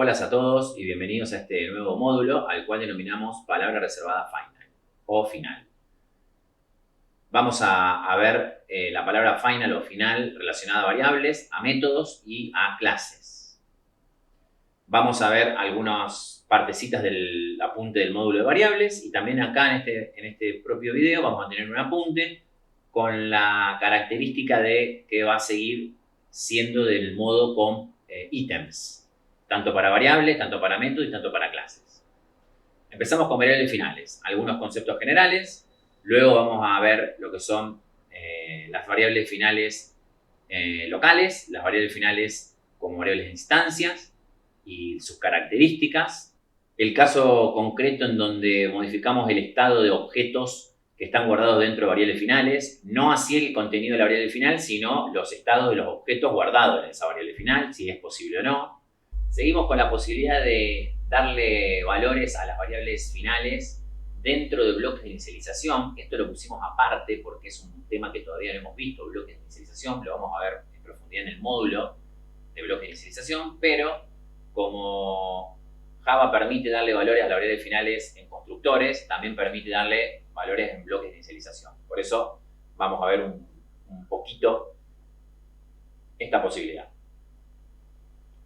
Hola a todos y bienvenidos a este nuevo módulo al cual denominamos palabra reservada final o final. Vamos a ver la palabra final o final relacionada a variables, a métodos y a clases. Vamos a ver algunas partecitas del apunte del módulo de variables y también acá en este propio video vamos a tener un apunte con la característica de que va a seguir siendo del modo con ítems. Tanto para variables, tanto para métodos y tanto para clases. Empezamos con variables finales, algunos conceptos generales, luego vamos a ver lo que son las variables finales locales, las variables finales como variables de instancias y sus características, el caso concreto en donde modificamos el estado de objetos que están guardados dentro de variables finales, no así el contenido de la variable final, sino los estados de los objetos guardados en esa variable final, si es posible o no. Seguimos con la posibilidad de darle valores a las variables finales dentro de bloques de inicialización. Esto lo pusimos aparte porque es un tema que todavía no hemos visto, bloques de inicialización. Lo vamos a ver en profundidad en el módulo de bloques de inicialización, pero como Java permite darle valores a las variables finales en constructores, también permite darle valores en bloques de inicialización. Por eso vamos a ver un poquito esta posibilidad.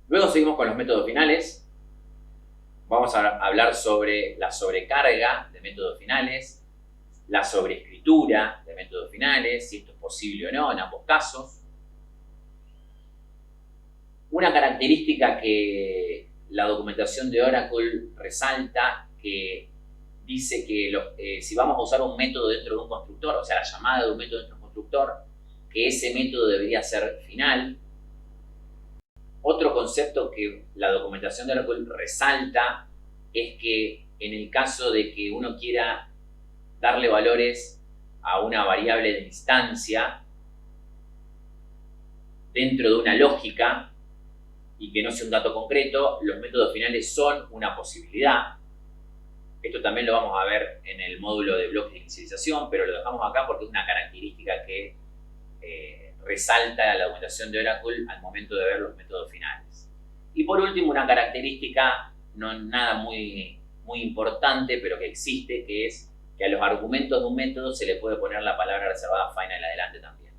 Luego seguimos con los métodos finales. Vamos a hablar sobre la sobrecarga de métodos finales, la sobreescritura de métodos finales, si esto es posible o no en ambos casos. Una característica que la documentación de Oracle resalta, que dice que si vamos a usar un método dentro de un constructor, o sea, la llamada de un método dentro de un constructor, que ese método debería ser final. Otro concepto que la documentación de Oracle resalta es que en el caso de que uno quiera darle valores a una variable de instancia dentro de una lógica y que no sea un dato concreto, los métodos finales son una posibilidad. Esto también lo vamos a ver en el módulo de bloques de inicialización, pero lo dejamos acá porque es una característica que resalta la documentación de Oracle al momento de ver los métodos finales. Y por último, una característica no nada muy importante, pero que existe, que es que a los argumentos de un método se le puede poner la palabra reservada final adelante también.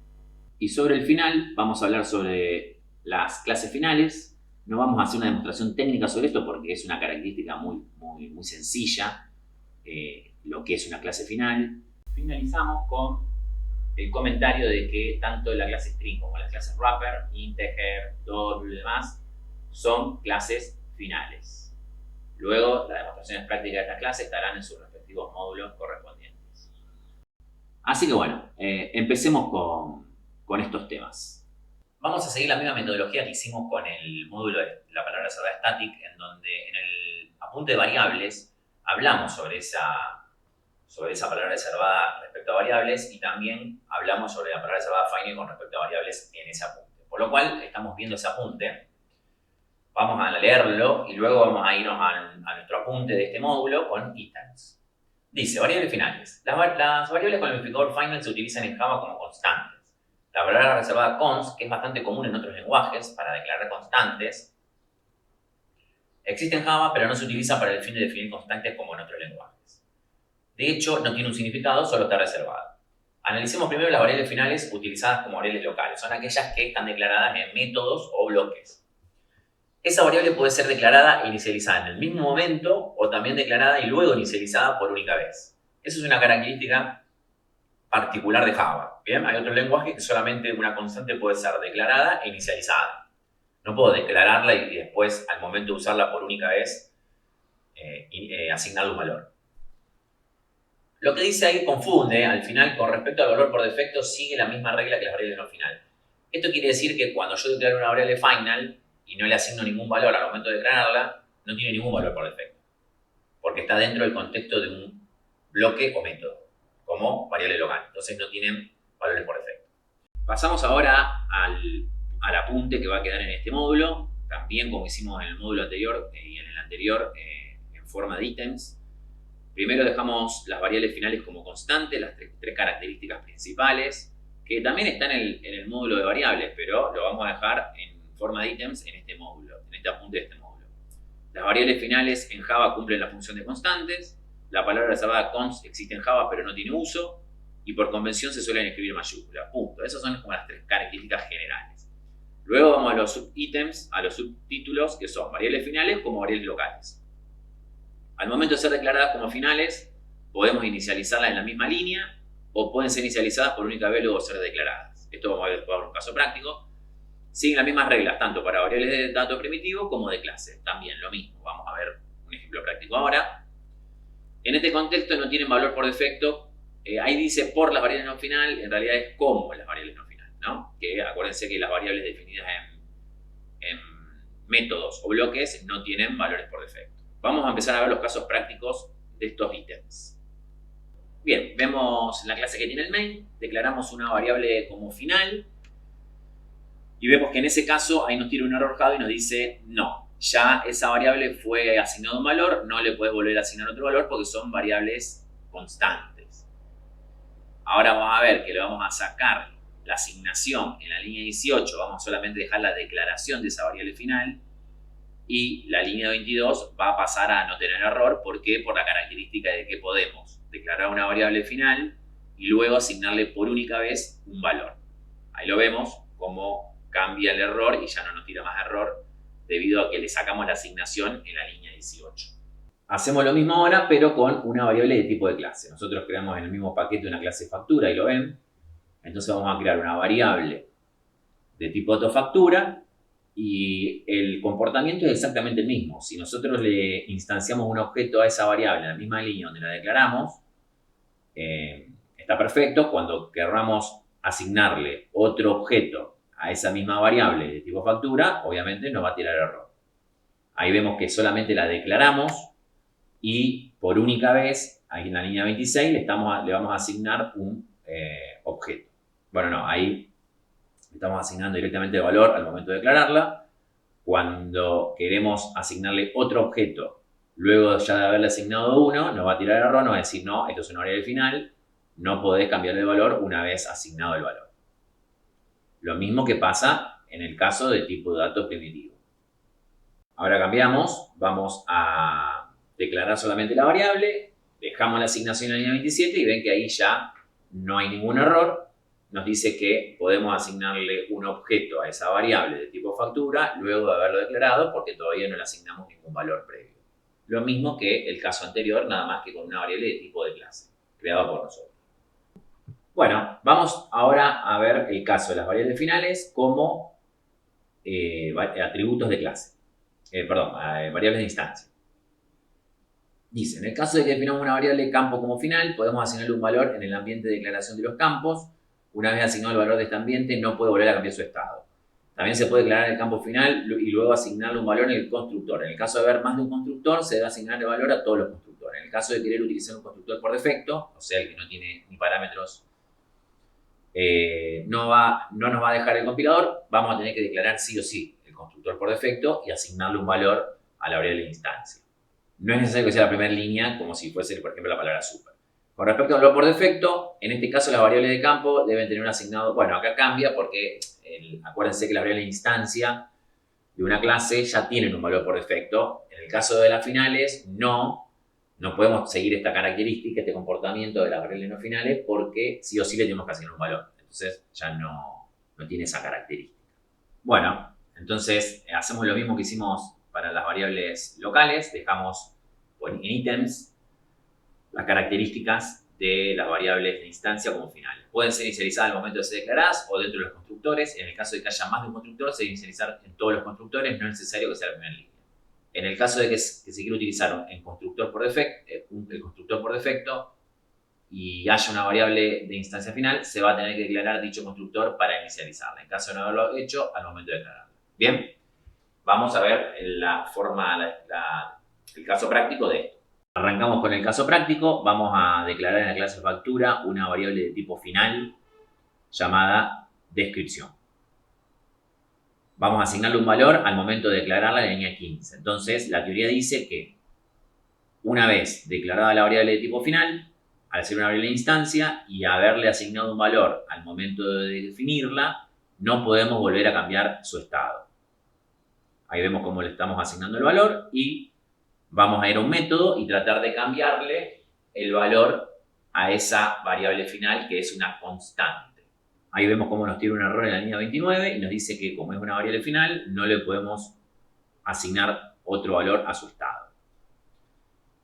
Y sobre el final, vamos a hablar sobre las clases finales. No vamos a hacer una demostración técnica sobre esto porque es una característica muy sencilla, lo que es una clase final. Finalizamos con el comentario de que tanto la clase string como las clases wrapper, integer, double y demás son clases finales. Luego, las demostraciones prácticas de estas clases estarán en sus respectivos módulos correspondientes. Así que bueno, empecemos con estos temas. Vamos a seguir la misma metodología que hicimos con el módulo de la palabra reservada static, en donde en el apunte de variables hablamos sobre esa palabra reservada respecto a variables y también hablamos sobre la palabra reservada final con respecto a variables en ese apunte. Por lo cual, estamos viendo ese apunte. Vamos a leerlo y luego vamos a irnos a nuestro apunte de este módulo con ítems. Dice, variables finales. Las variables con el identificador final se utilizan en Java como constantes. La palabra reservada const, que es bastante común en otros lenguajes para declarar constantes, existe en Java, pero no se utiliza para el fin de definir constantes como en otros lenguajes. De hecho, no tiene un significado, solo está reservada. Analicemos primero las variables finales utilizadas como variables locales. Son aquellas que están declaradas en métodos o bloques. Esa variable puede ser declarada e inicializada en el mismo momento o también declarada y luego inicializada por única vez. Esa es una característica particular de Java. ¿Bien? Hay otros lenguajes que solamente una constante puede ser declarada e inicializada. No puedo declararla y después, al momento de usarla por única vez, asignarle un valor. Lo que dice ahí confunde, al final, con respecto al valor por defecto, sigue la misma regla que las variables no final. Esto quiere decir que cuando yo declaro una variable final y no le asigno ningún valor al momento de declararla, no tiene ningún valor por defecto, porque está dentro del contexto de un bloque o método, como variable local. Entonces no tienen valores por defecto. Pasamos ahora al apunte que va a quedar en este módulo, también como hicimos en el módulo anterior y en el anterior, en forma de ítems. Primero dejamos las variables finales como constantes, las tres características principales, que también están en el módulo de variables, pero lo vamos a dejar en forma de ítems en este módulo, en este apunte de este módulo. Las variables finales en Java cumplen la función de constantes. La palabra reservada const existe en Java pero no tiene uso. Y por convención se suelen escribir en mayúscula. Punto. Esas son como las tres características generales. Luego vamos a los subítems, a los subtítulos, que son variables finales como variables locales. Al momento de ser declaradas como finales, podemos inicializarlas en la misma línea o pueden ser inicializadas por única vez luego de ser declaradas. Esto vamos a ver después en un caso práctico. Siguen las mismas reglas tanto para variables de dato primitivo como de clase. También lo mismo. Vamos a ver un ejemplo práctico ahora. En este contexto no tienen valor por defecto. Ahí dice por las variables no final, en realidad es como las variables no final, ¿no? Que acuérdense que las variables definidas en métodos o bloques no tienen valores por defecto. Vamos a empezar a ver los casos prácticos de estos ítems. Bien, vemos la clase que tiene el main, declaramos una variable como final y vemos que en ese caso ahí nos tira un error Java y nos dice no, ya esa variable fue asignado un valor, no le puedes volver a asignar otro valor porque son variables constantes. Ahora vamos a ver que le vamos a sacar la asignación en la línea 18, vamos a solamente dejar la declaración de esa variable final y la línea 22 va a pasar a no tener error. ¿Por qué? Por la característica de que podemos declarar una variable final y luego asignarle por única vez un valor. Ahí lo vemos cómo cambia el error y ya no nos tira más error debido a que le sacamos la asignación en la línea 18. Hacemos lo mismo ahora, pero con una variable de tipo de clase. Nosotros creamos en el mismo paquete una clase factura, y lo ven. Entonces vamos a crear una variable de tipo autofactura y el comportamiento es exactamente el mismo. Si nosotros le instanciamos un objeto a esa variable en la misma línea donde la declaramos, está perfecto. Cuando querramos asignarle otro objeto a esa misma variable de tipo factura, obviamente nos va a tirar error. Ahí vemos que solamente la declaramos y por única vez, ahí en la línea 26, le vamos a asignar un objeto. Bueno, no, ahí estamos asignando directamente el valor al momento de declararla. Cuando queremos asignarle otro objeto, luego ya de haberle asignado uno, nos va a tirar error, nos va a decir, no, esto es una variable final, no podés cambiarle el valor una vez asignado el valor. Lo mismo que pasa en el caso de tipo de datos primitivo. Ahora cambiamos, vamos a declarar solamente la variable, dejamos la asignación en la línea 27 y ven que ahí ya no hay ningún error. Nos dice que podemos asignarle un objeto a esa variable de tipo factura luego de haberlo declarado porque todavía no le asignamos ningún valor previo. Lo mismo que el caso anterior, nada más que con una variable de tipo de clase, creada por nosotros. Bueno, vamos ahora a ver el caso de las variables finales como atributos de clase. Variables de instancia. Dice, en el caso de que definamos una variable campo como final, podemos asignarle un valor en el ambiente de declaración de los campos. Una vez asignado el valor de este ambiente, no puede volver a cambiar su estado. También se puede declarar el campo final y luego asignarle un valor en el constructor. En el caso de haber más de un constructor, se debe asignar el valor a todos los constructores. En el caso de querer utilizar un constructor por defecto, o sea, el que no tiene ni parámetros, no nos va a dejar el compilador, vamos a tener que declarar sí o sí el constructor por defecto y asignarle un valor a la variable de instancia. No es necesario que sea la primera línea, como si fuese, por ejemplo, la palabra super. Con respecto al valor por defecto, en este caso las variables de campo deben tener un asignado. Bueno, acá cambia porque acuérdense que la variable de instancia de una clase ya tienen un valor por defecto. En el caso de las finales, no podemos seguir esta característica, este comportamiento de las variables no finales, porque sí o sí le tenemos que asignar un valor. Entonces ya no tiene esa característica. Bueno, entonces hacemos lo mismo que hicimos para las variables locales. Dejamos en ítems las características de las variables de instancia como finales. Pueden ser inicializadas al momento de ser declaradas o dentro de los constructores. En el caso de que haya más de un constructor, se debe inicializar en todos los constructores, no es necesario que sea la primera línea. En el caso de que se quiera utilizar el constructor por defecto y haya una variable de instancia final, se va a tener que declarar dicho constructor para inicializarla. En caso de no haberlo hecho, al momento de declararla. Bien, vamos a ver el caso práctico de esto. Arrancamos con el caso práctico. Vamos a declarar en la clase factura una variable de tipo final llamada descripción. Vamos a asignarle un valor al momento de declararla en la línea 15. Entonces, la teoría dice que una vez declarada la variable de tipo final, al ser una variable de instancia y haberle asignado un valor al momento de definirla, no podemos volver a cambiar su estado. Ahí vemos cómo le estamos asignando el valor y vamos a ir a un método y tratar de cambiarle el valor a esa variable final que es una constante. Ahí vemos cómo nos tiene un error en la línea 29 y nos dice que como es una variable final no le podemos asignar otro valor a su estado.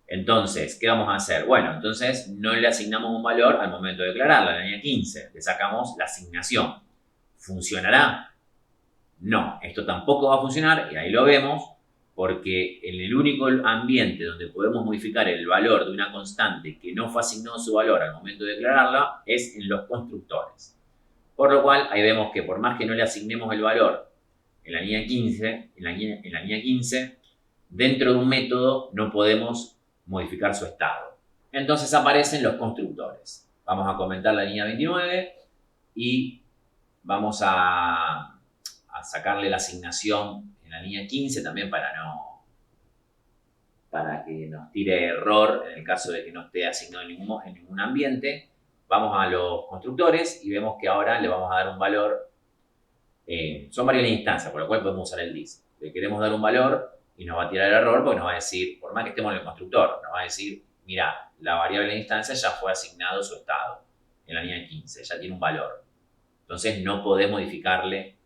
Entonces, ¿qué vamos a hacer? Bueno, entonces no le asignamos un valor al momento de declararla, en la línea 15. Le sacamos la asignación. ¿Funcionará? No, esto tampoco va a funcionar y ahí lo vemos porque en el único ambiente donde podemos modificar el valor de una constante que no fue asignado su valor al momento de declararla es en los constructores. Por lo cual, ahí vemos que por más que no le asignemos el valor en la línea 15, dentro de un método no podemos modificar su estado. Entonces aparecen los constructores. Vamos a comentar la línea 29 y vamos a sacarle la asignación en la línea 15 también para que nos tire error en el caso de que no esté asignado en ningún ambiente. Vamos a los constructores y vemos que ahora le vamos a dar un valor. Son variables de instancia, por lo cual podemos usar el this. Le queremos dar un valor y nos va a tirar el error porque nos va a decir, por más que estemos en el constructor, nos va a decir, mira, la variable de instancia ya fue asignado su estado en la línea 15, ya tiene un valor. Entonces no podemos modificarle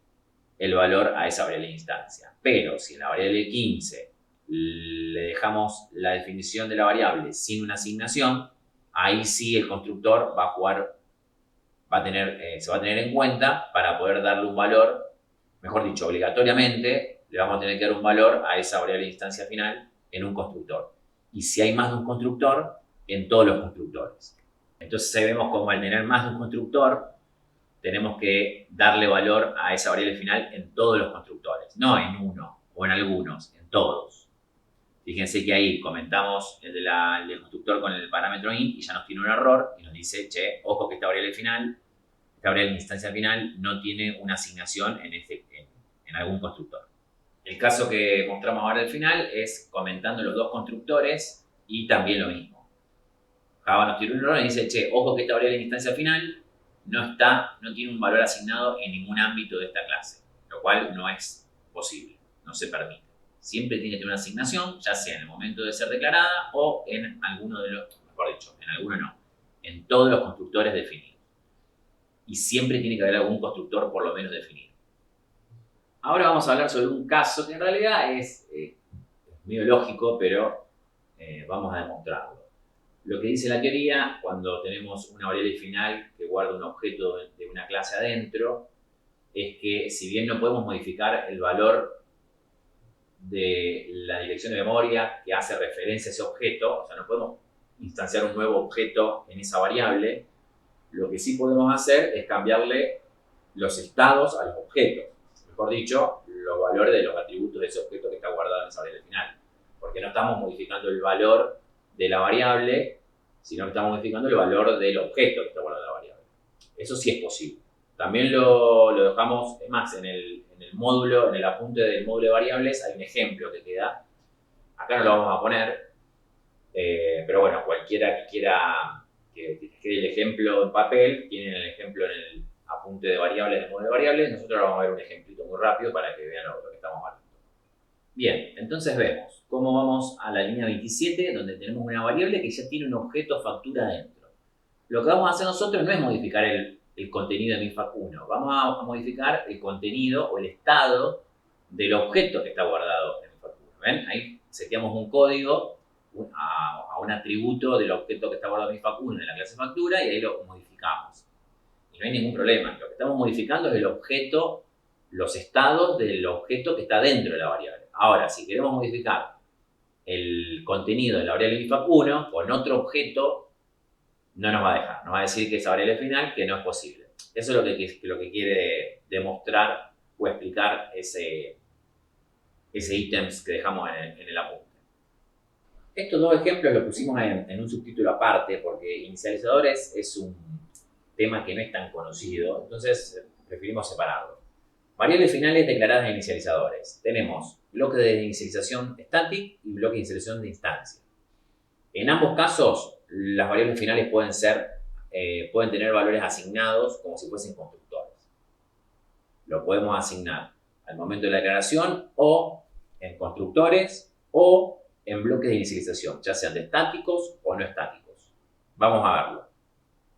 el valor a esa variable de instancia. Pero si en la variable 15 le dejamos la definición de la variable sin una asignación, ahí sí el constructor va a jugar, se va a tener en cuenta para poder darle un valor, mejor dicho, obligatoriamente le vamos a tener que dar un valor a esa variable de instancia final en un constructor. Y si hay más de un constructor, en todos los constructores. Entonces ahí vemos como al tener más de un constructor, tenemos que darle valor a esa variable final en todos los constructores, no en uno o en algunos, en todos. Fíjense que ahí comentamos el del constructor con el parámetro int y ya nos tiene un error y nos dice, che, ojo que esta variable de instancia final no tiene una asignación en algún constructor. El caso que mostramos ahora al final es comentando los dos constructores y también lo mismo. Java nos tiene un error y dice, che, ojo que esta variable de instancia final no tiene un valor asignado en ningún ámbito de esta clase, lo cual no es posible, no se permite. Siempre tiene que tener una asignación, ya sea en el momento de ser declarada o en alguno de los, mejor dicho, en alguno no, en todos los constructores definidos. Y siempre tiene que haber algún constructor por lo menos definido. Ahora vamos a hablar sobre un caso que en realidad es medio lógico, pero vamos a demostrarlo. Lo que dice la teoría, cuando tenemos una variable final que guarda un objeto de una clase adentro, es que si bien no podemos modificar el valor de la dirección de memoria que hace referencia a ese objeto, o sea, no podemos instanciar un nuevo objeto en esa variable, lo que sí podemos hacer es cambiarle los estados a los objetos. Mejor dicho, los valores de los atributos de ese objeto que está guardado en esa variable final. Porque no estamos modificando el valor de la variable, sino que estamos modificando el valor del objeto que está guardado en la variable. Eso sí es posible. También lo dejamos, es más, en el módulo, en el apunte del módulo de variables, hay un ejemplo que queda. Acá no lo vamos a poner, pero bueno, cualquiera que quiera que quede el ejemplo en papel, tienen el ejemplo en el apunte de variables del módulo de variables. Nosotros vamos a ver un ejemplito muy rápido para que vean lo que estamos hablando. Bien, entonces vemos cómo vamos a la línea 27, donde tenemos una variable que ya tiene un objeto factura dentro. Lo que vamos a hacer nosotros no es modificar el contenido de mi fac1, vamos a modificar el contenido o el estado del objeto que está guardado en mi fac1. ¿Ven? Ahí seteamos un código a un atributo del objeto que está guardado en mi fac1 de la clase factura y ahí lo modificamos. Y no hay ningún problema. Lo que estamos modificando es el objeto, los estados del objeto que está dentro de la variable. Ahora, si queremos modificar el contenido de la variable fac1 con otro objeto, no nos va a dejar. Nos va a decir que esa variable final que no es posible. Eso es lo que quiere demostrar o explicar ese ítems que dejamos en el apunte. Estos dos ejemplos los pusimos en un subtítulo aparte porque inicializadores es un tema que no es tan conocido, entonces preferimos separarlo. Variables finales declaradas en inicializadores. Tenemos bloque de inicialización static y bloque de inicialización de instancia. En ambos casos, las variables finales pueden tener valores asignados como si fuesen constructores. Lo podemos asignar al momento de la declaración o en constructores o en bloques de inicialización, ya sean de estáticos o no estáticos. Vamos a verlo.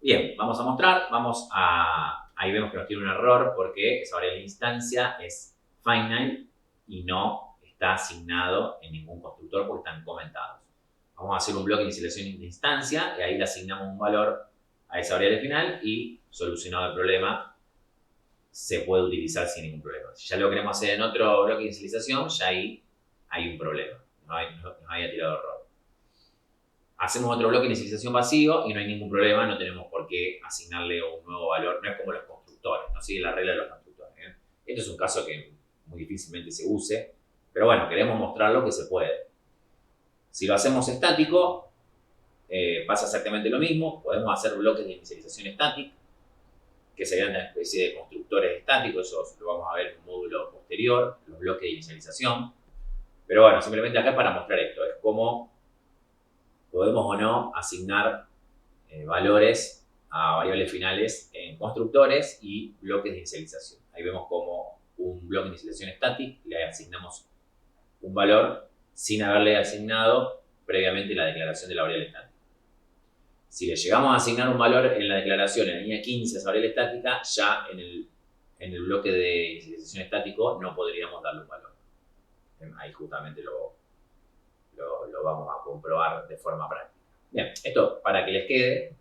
Bien, vamos a mostrar, ahí vemos que nos tiene un error porque esa variable de instancia es finite y no está asignado en ningún constructor porque están comentados. Vamos a hacer un bloque de inicialización de instancia y ahí le asignamos un valor a esa variable final y solucionado el problema se puede utilizar sin ningún problema. Si ya lo queremos hacer en otro bloque de inicialización, ya ahí hay un problema, nos había tirado error. Hacemos otro bloque de inicialización vacío y no hay ningún problema, no tenemos por qué asignarle un nuevo valor, no es como los constructores, no sigue la regla de los constructores. Este es un caso que muy difícilmente se use, pero bueno, queremos mostrarlo que se puede. Si lo hacemos estático, pasa exactamente lo mismo, podemos hacer bloques de inicialización estática, que serían una especie de constructores estáticos, eso lo vamos a ver en un módulo posterior, los bloques de inicialización. Pero bueno, simplemente acá es para mostrar esto, es cómo podemos o no asignar valores a variables finales en constructores y bloques de inicialización. Ahí vemos como un bloque de inicialización estático le asignamos un valor sin haberle asignado previamente la declaración de la variable estática. Si le llegamos a asignar un valor en la declaración, en la línea 15 a esa variable estática, ya en el bloque de inicialización estático no podríamos darle un valor. Ahí justamente lo vamos a comprobar de forma práctica. Bien, esto para que les quede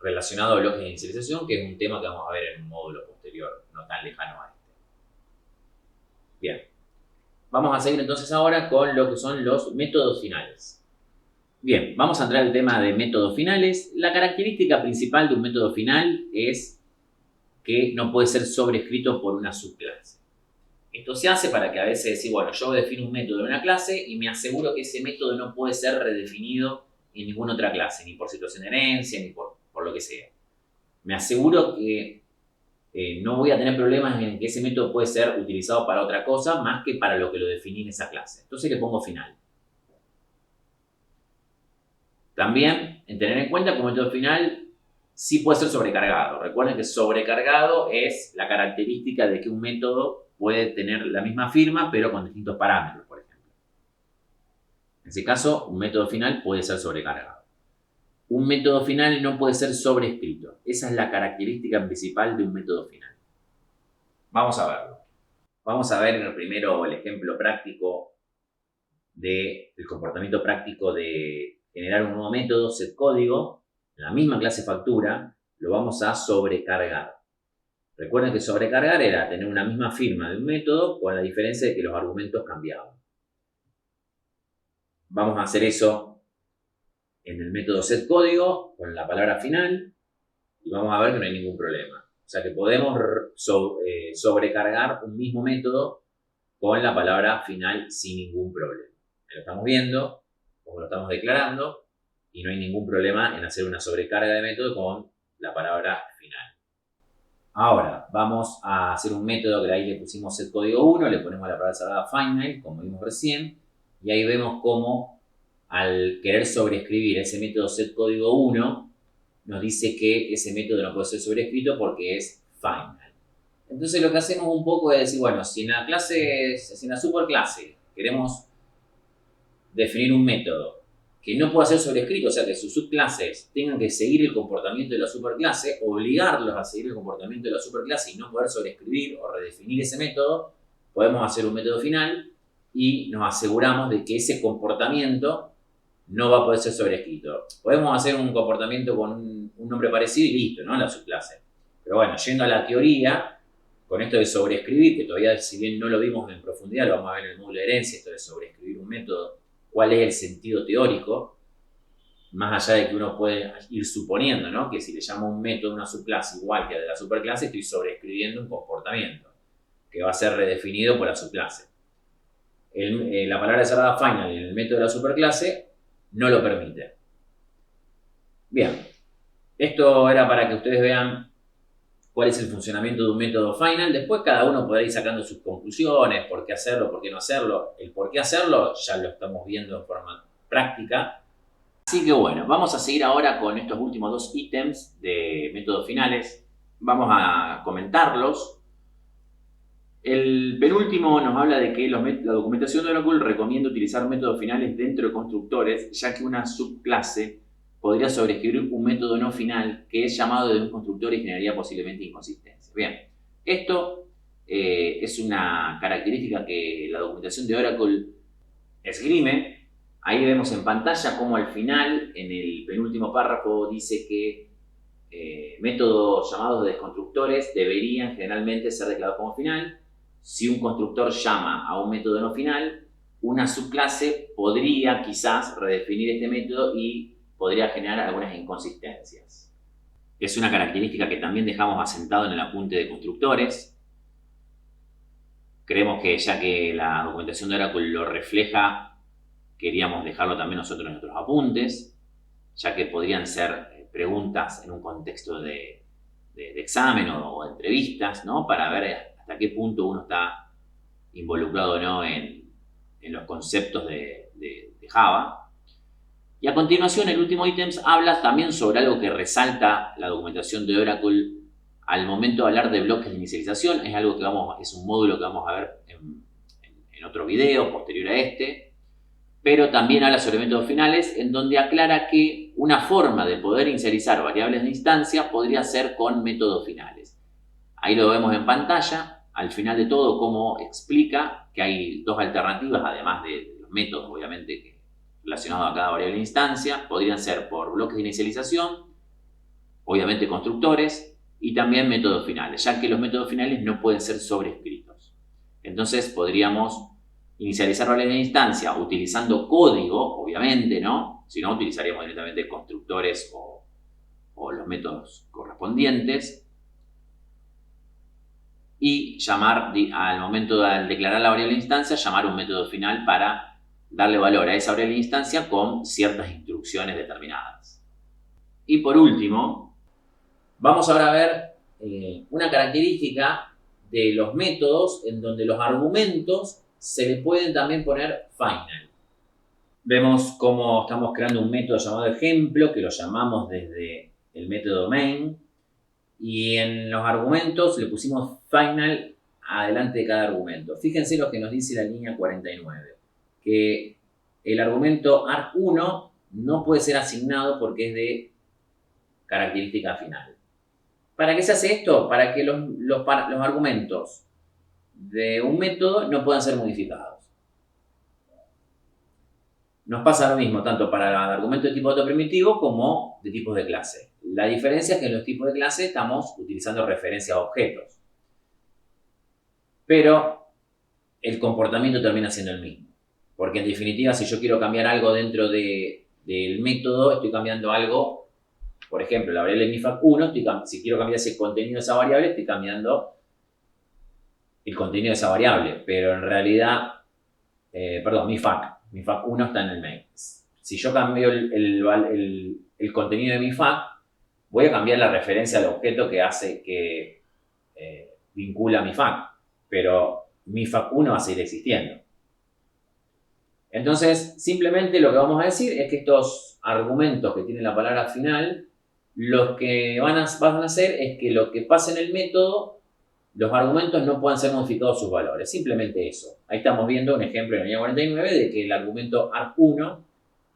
relacionado a bloques de inicialización, que es un tema que vamos a ver en un módulo posterior, no tan lejano a este. Bien, vamos a seguir entonces ahora con lo que son los métodos finales. Bien, vamos a entrar al tema de métodos finales. La característica principal de un método final es que no puede ser sobrescrito por una subclase. Esto se hace para que a veces decir, bueno, yo defino un método en una clase y me aseguro que ese método no puede ser redefinido en ninguna otra clase, ni por situación de herencia, ni por lo que sea. Me aseguro que no voy a tener problemas en que ese método puede ser utilizado para otra cosa más que para lo que lo definí en esa clase. Entonces le pongo final. También, en tener en cuenta que un método final sí puede ser sobrecargado. Recuerden que sobrecargado es la característica de que un método puede tener la misma firma, pero con distintos parámetros, por ejemplo. En ese caso, un método final puede ser sobrecargado. Un método final no puede ser sobrescrito. Esa es la característica principal de un método final. Vamos a verlo. Vamos a ver primero el ejemplo práctico del comportamiento práctico de generar un nuevo método, setCódigo, en la misma clase factura, lo vamos a sobrecargar. Recuerden que sobrecargar era tener una misma firma de un método con la diferencia de que los argumentos cambiaban. Vamos a hacer eso en el método setCódigo con la palabra final y vamos a ver que no hay ningún problema. O sea que podemos sobrecargar un mismo método con la palabra final sin ningún problema. Lo estamos viendo, como lo estamos declarando, y no hay ningún problema en hacer una sobrecarga de método con la palabra final. Ahora, vamos a hacer un método que ahí le pusimos setCódigo 1, le ponemos la palabra cerrada finite, como vimos recién, y ahí vemos cómo al querer sobreescribir ese método setCódigo 1, nos dice que ese método no puede ser sobrescrito porque es finite. Entonces lo que hacemos un poco es decir, bueno, si en la superclase queremos definir un método que no pueda ser sobrescrito, o sea que sus subclases tengan que seguir el comportamiento de la superclase, obligarlos a seguir el comportamiento de la superclase y no poder sobreescribir o redefinir ese método, podemos hacer un método final y nos aseguramos de que ese comportamiento no va a poder ser sobrescrito. Podemos hacer un comportamiento con un nombre parecido y listo, ¿no? La subclase. Pero bueno, yendo a la teoría, con esto de sobreescribir, que todavía si bien no lo vimos en profundidad, lo vamos a ver en el módulo de herencia, esto de sobreescribir un método, cuál es el sentido teórico, más allá de que uno puede ir suponiendo, ¿no? Que si le llamo un método a una subclase igual que a de la superclase, estoy sobreescribiendo un comportamiento que va a ser redefinido por la subclase. La palabra cerrada final en el método de la superclase no lo permite. Bien, esto era para que ustedes vean cuál es el funcionamiento de un método final. Después cada uno podrá ir sacando sus conclusiones, por qué hacerlo, por qué no hacerlo. El por qué hacerlo ya lo estamos viendo en forma práctica. Así que bueno, vamos a seguir ahora con estos últimos dos ítems de métodos finales. Vamos a comentarlos. El penúltimo nos habla de que la documentación de Oracle recomienda utilizar métodos finales dentro de constructores, ya que una subclase podría sobreescribir un método no final que es llamado de un constructor y generaría posiblemente inconsistencias. Bien, esto es una característica que la documentación de Oracle esgrime. Ahí vemos en pantalla cómo al final, en el penúltimo párrafo, dice que métodos llamados de desconstructores deberían generalmente ser declarados como final. Si un constructor llama a un método no final, una subclase podría quizás redefinir este método y podría generar algunas inconsistencias. Es una característica que también dejamos asentado en el apunte de constructores. Creemos que ya que la documentación de Oracle lo refleja, queríamos dejarlo también nosotros en nuestros apuntes, ya que podrían ser preguntas en un contexto de examen o entrevistas, ¿no? Para ver hasta qué punto uno está involucrado o no en los conceptos de Java. Y a continuación, el último ítem habla también sobre algo que resalta la documentación de Oracle al momento de hablar de bloques de inicialización. Es algo que es un módulo que vamos a ver en otro video posterior a este. Pero también habla sobre métodos finales, en donde aclara que una forma de poder inicializar variables de instancia podría ser con métodos finales. Ahí lo vemos en pantalla, al final de todo, cómo explica que hay dos alternativas, además de los métodos, obviamente, relacionados a cada variable de instancia. Podrían ser por bloques de inicialización, obviamente constructores, y también métodos finales, ya que los métodos finales no pueden ser sobrescritos. Entonces podríamos inicializar variables de instancia utilizando código, obviamente, ¿no? Si no, utilizaríamos directamente constructores o los métodos correspondientes. Y llamar, al momento de declarar la variable de instancia, llamar un método final para darle valor a esa variable de instancia con ciertas instrucciones determinadas. Y por último, vamos ahora a ver una característica de los métodos en donde los argumentos se le pueden también poner final. Vemos cómo estamos creando un método llamado ejemplo, que lo llamamos desde el método main, y en los argumentos le pusimos final adelante de cada argumento. Fíjense lo que nos dice la línea 49, que el argumento arg1 no puede ser asignado porque es de característica final. ¿Para qué se hace esto? Para que los argumentos de un método no puedan ser modificados. Nos pasa lo mismo tanto para el argumento de tipo dato primitivo como de tipos de clase. La diferencia es que en los tipos de clase estamos utilizando referencia a objetos. Pero el comportamiento termina siendo el mismo. Porque en definitiva, si yo quiero cambiar algo dentro del método, estoy cambiando algo. Por ejemplo, la variable mifac1, si quiero cambiar ese contenido de esa variable, estoy cambiando el contenido de esa variable. Pero en realidad, mifac1 está en el main. Si yo cambio el contenido de mifac, voy a cambiar la referencia al objeto que vincula a mifac, pero mifac1 va a seguir existiendo. Entonces, simplemente lo que vamos a decir es que estos argumentos que tienen la palabra final, lo que van a hacer es que lo que pasa en el método, los argumentos no puedan ser modificados sus valores. Simplemente eso. Ahí estamos viendo un ejemplo en la línea 49 de que el argumento arg1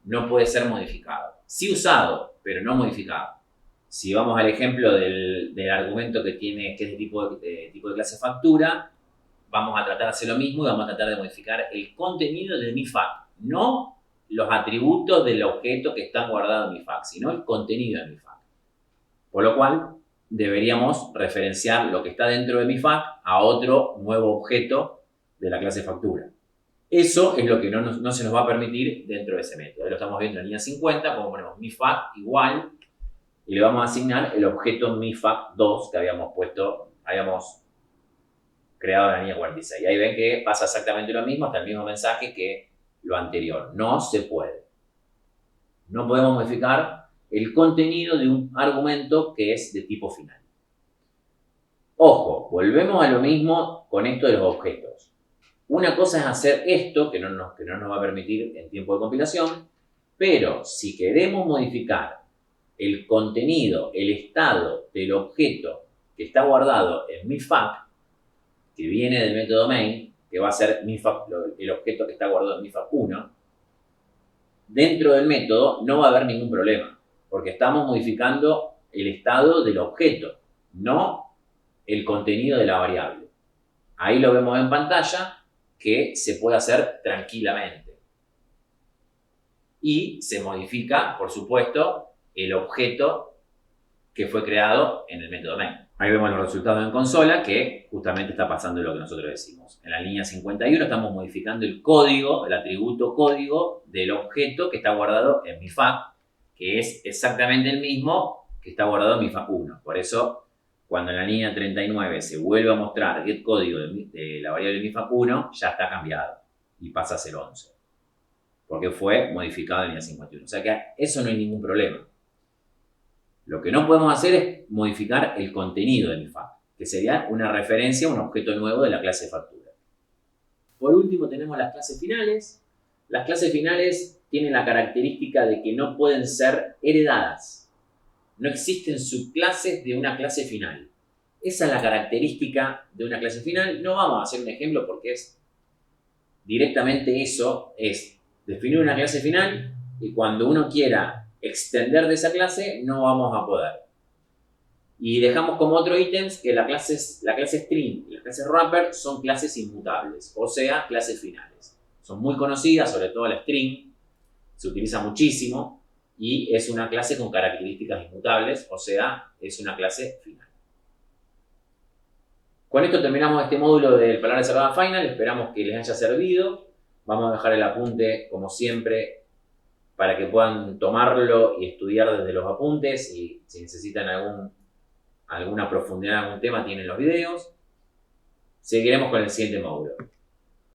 no puede ser modificado. Sí usado, pero no modificado. Si vamos al ejemplo del argumento que es de tipo de clase factura, vamos a tratar de hacer lo mismo y vamos a tratar de modificar el contenido de mifac, no los atributos del objeto que están guardados en mifac, sino el contenido de mifac. Por lo cual, deberíamos referenciar lo que está dentro de mifac a otro nuevo objeto de la clase factura. Eso es lo que no se nos va a permitir dentro de ese método. Lo estamos viendo en línea 50, como ponemos mifac igual, y le vamos a asignar el objeto mifac2 que habíamos creado en la línea 46. Y ahí ven que pasa exactamente lo mismo, hasta el mismo mensaje que lo anterior. No se puede. No podemos modificar el contenido de un argumento que es de tipo final. Ojo, volvemos a lo mismo con esto de los objetos. Una cosa es hacer esto, que no nos va a permitir en tiempo de compilación, pero si queremos modificar el contenido, el estado del objeto que está guardado en mifac, que viene del método main, que va a ser el objeto que está guardado en MIFAC1, dentro del método no va a haber ningún problema, porque estamos modificando el estado del objeto, no el contenido de la variable. Ahí lo vemos en pantalla, que se puede hacer tranquilamente. Y se modifica, por supuesto, el objeto que fue creado en el método main. Ahí vemos los resultados en consola, que justamente está pasando lo que nosotros decimos. En la línea 51 estamos modificando el código, el atributo código del objeto que está guardado en MIFAC, que es exactamente el mismo que está guardado en MIFAC1. Por eso, cuando en la línea 39 se vuelve a mostrar get código de la variable MIFAC1, ya está cambiado y pasa a ser 11. Porque fue modificado en la línea 51. O sea que eso no hay ningún problema. Lo que no podemos hacer es modificar el contenido de MIFAC, que sería una referencia a un objeto nuevo de la clase factura. Por último tenemos las clases finales. Las clases finales tienen la característica de que no pueden ser heredadas. No existen subclases de una clase final. Esa es la característica de una clase final. No vamos a hacer un ejemplo porque es directamente eso, es definir una clase final y cuando uno quiera extender de esa clase no vamos a poder. Y dejamos como otro ítems que la clase string y la clase wrapper son clases inmutables, o sea, clases finales. Son muy conocidas, sobre todo la string, se utiliza muchísimo y es una clase con características inmutables, o sea, es una clase final. Con esto terminamos este módulo del palabra reservada final, esperamos que les haya servido. Vamos a dejar el apunte, como siempre, para que puedan tomarlo y estudiar desde los apuntes y si necesitan alguna profundidad en algún tema tienen los videos. Seguiremos con el siguiente módulo.